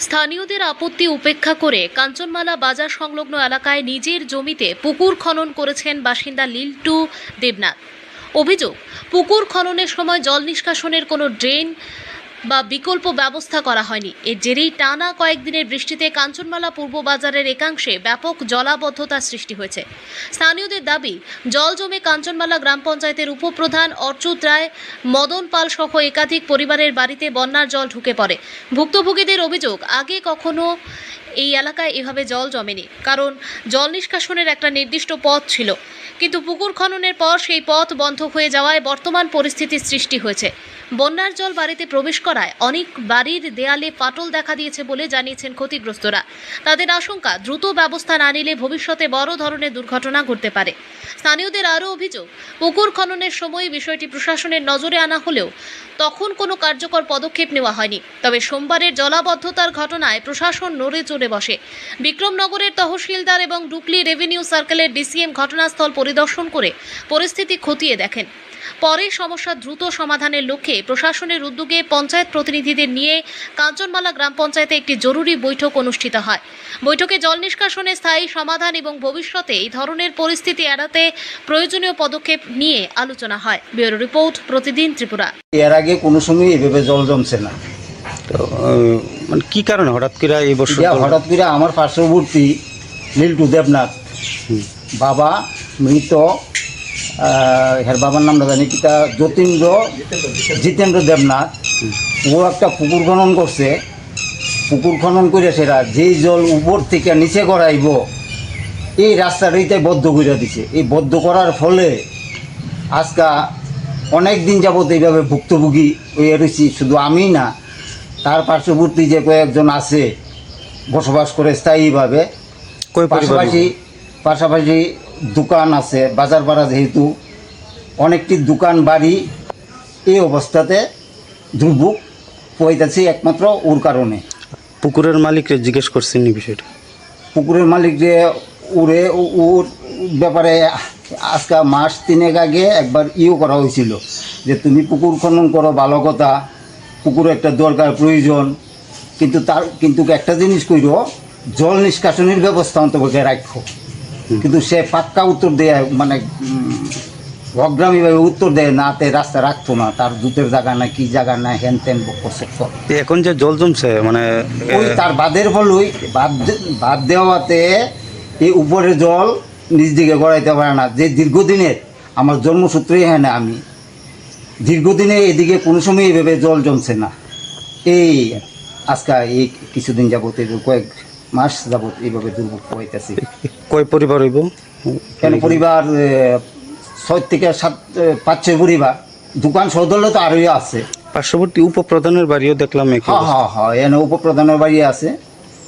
স্থানীয়দের আপত্তি উপেক্ষা করে কাঞ্চনমালা বাজার সংলগ্ন এলাকায় নিজের জমিতে পুকুর খনন করেছেন বাসিন্দা লিল্টু দেবনাথ। অভিযোগ, পুকুর খননের সময় জল নিষ্কাশনের কোনো ড্রেন বা বিকল্প ব্যবস্থা করা হয়নি। এর জেরেই টানা কয়েকদিনের বৃষ্টিতে কাঞ্চনমালা পূর্ব বাজারের একাংশে ব্যাপক জলাবদ্ধতার সৃষ্টি হয়েছে। স্থানীয়দের দাবি, জল জমে কাঞ্চনমালা গ্রাম পঞ্চায়েতের উপপ্রধান অচ্যুত রায়, মদন পাল সহ একাধিক পরিবারের বাড়িতে বন্যার জল ঢুকে পড়ে। ভুক্তভোগীদের অভিযোগ, আগে কখনো এই এলাকায় এভাবে জল জমেনি, কারণ জল নিষ্কাশনের একটা নির্দিষ্ট পথ ছিল, কিন্তু পুকুর খননের পর সেই পথ বন্ধ হয়ে যাওয়ায় বর্তমান পরিস্থিতির সৃষ্টি হয়েছে। বন্যার জল বাড়িতে প্রবেশ করায় অনেক বাড়ির দেয়ালে ফাটল দেখা দিয়েছে বলে জানিয়েছেন ক্ষতিগ্রস্তরা। তাদের আশঙ্কা, দ্রুত ব্যবস্থা না নিলে ভবিষ্যতে বড় ধরনের দুর্ঘটনা ঘটতে পারে। স্থানীয়দের আরও অভিযোগ, পুকুর খননের সময় বিষয়টি প্রশাসনের নজরে আনা হলেও তখন কোনো কার্যকর পদক্ষেপ নেওয়া হয়নি। তবে সোমবারের জলাবদ্ধতার ঘটনায় প্রশাসন নড়ে চড়ে বসে। বিক্রমনগরের তহসিলদার এবং ডুকলি রেভিনিউ সার্কেলের ডিসিএম ঘটনাস্থল পরিদর্শন করে পরিস্থিতি খতিয়ে দেখেন। পরে সমস্যা দ্রুত সমাধানের লক্ষ্যে প্রশাসনের উদ্যোগে পঞ্চায়েত প্রতিনিধিদের নিয়ে কাঞ্চনমালা গ্রাম পঞ্চায়েতে একটি জরুরি বৈঠক অনুষ্ঠিত হয়। বৈঠকে জল নিষ্কাশনের স্থায়ী সমাধান এবং ভবিষ্যতে এই ধরনের পরিস্থিতি এড়াতে প্রয়োজনীয় পদক্ষেপ নিয়ে আলোচনা হয়। ব্যুরো রিপোর্ট, প্রতিদিন ত্রিপুরা। এর আগে কোনো সময় এভাবে জল জমছে না। তো মানে কি কারণে হঠাৎ করে এই বছর হঠাৎ করে আমার পার্শ্ববর্তী লিল্টু দেবনাথ, বাবা মৃত, এর বাবার নামটা জানি কি, তা জিতেন্দ্র দেবনাথ, ও একটা পুকুর খনন করছে। পুকুর খনন করে সেটা যেই জল উপর থেকে নিচে গড়াইব, এই রাস্তাটাইতে বদ্ধ করে দিছে। এই বদ্ধ করার ফলে আজকা অনেক দিন যাবত এইভাবে ভুক্তভোগী হয়ে রয়েছি। শুধু আমি না, তার পার্শ্ববর্তী যে কয়েকজন আছে বসবাস করে স্থায়ীভাবে, পাশাপাশি দোকান আছে, বাজার পাড়া, যেহেতু অনেকটি দোকান বাড়ি এই অবস্থাতে দুর্ভোগ পড়েছে একমাত্র ওর কারণে। পুকুরের মালিককে জিজ্ঞেস করছেন এই বিষয়টা? পুকুরের মালিক যে ওর ব্যাপারে আজকে মাস 3 আগে একবার করা হয়েছিল যে তুমি পুকুর খনন করো, ভালো কথা, পুকুর একটা দরকার প্রয়োজন, কিন্তু একটা জিনিস কইরো, জল নিষ্কাশনের ব্যবস্থা অন্তপক্ষে রাখো। কিন্তু সে পাক্কা উত্তর দেয়, মানে অগ্রামীভাবে উত্তর দেয় না, তে রাস্তা রাখতো না, তার জুতের জায়গা না, কি জায়গা না, হেন তেন এখন যে জল জমছে মানে ওই তার বাদের ফলই বাদ দেওয়াতে এই উপরে জল নিজ দিকে গড়াইতে পারে না। যে দীর্ঘদিনের আমার জন্মসূত্রেই হ্যাঁ না, আমি দীর্ঘদিনে এদিকে কোনো সময় এইভাবে জল জমছে না। এই আজকে এই কিছুদিন যাবত, কয়েক মাস যাবত এইভাবে দুর্ভোগ হইতেছে। কয় পরিবার হইব? কেন পরিবার 6 থেকে 5-6 পরিবার। দোকান সদলে তো আরোই আছে। পার্শ্ববর্তী উপপ্রধানের বাড়িও দেখলাম। হ্যাঁ, এনে উপপ্রধানের বাড়ি আছে।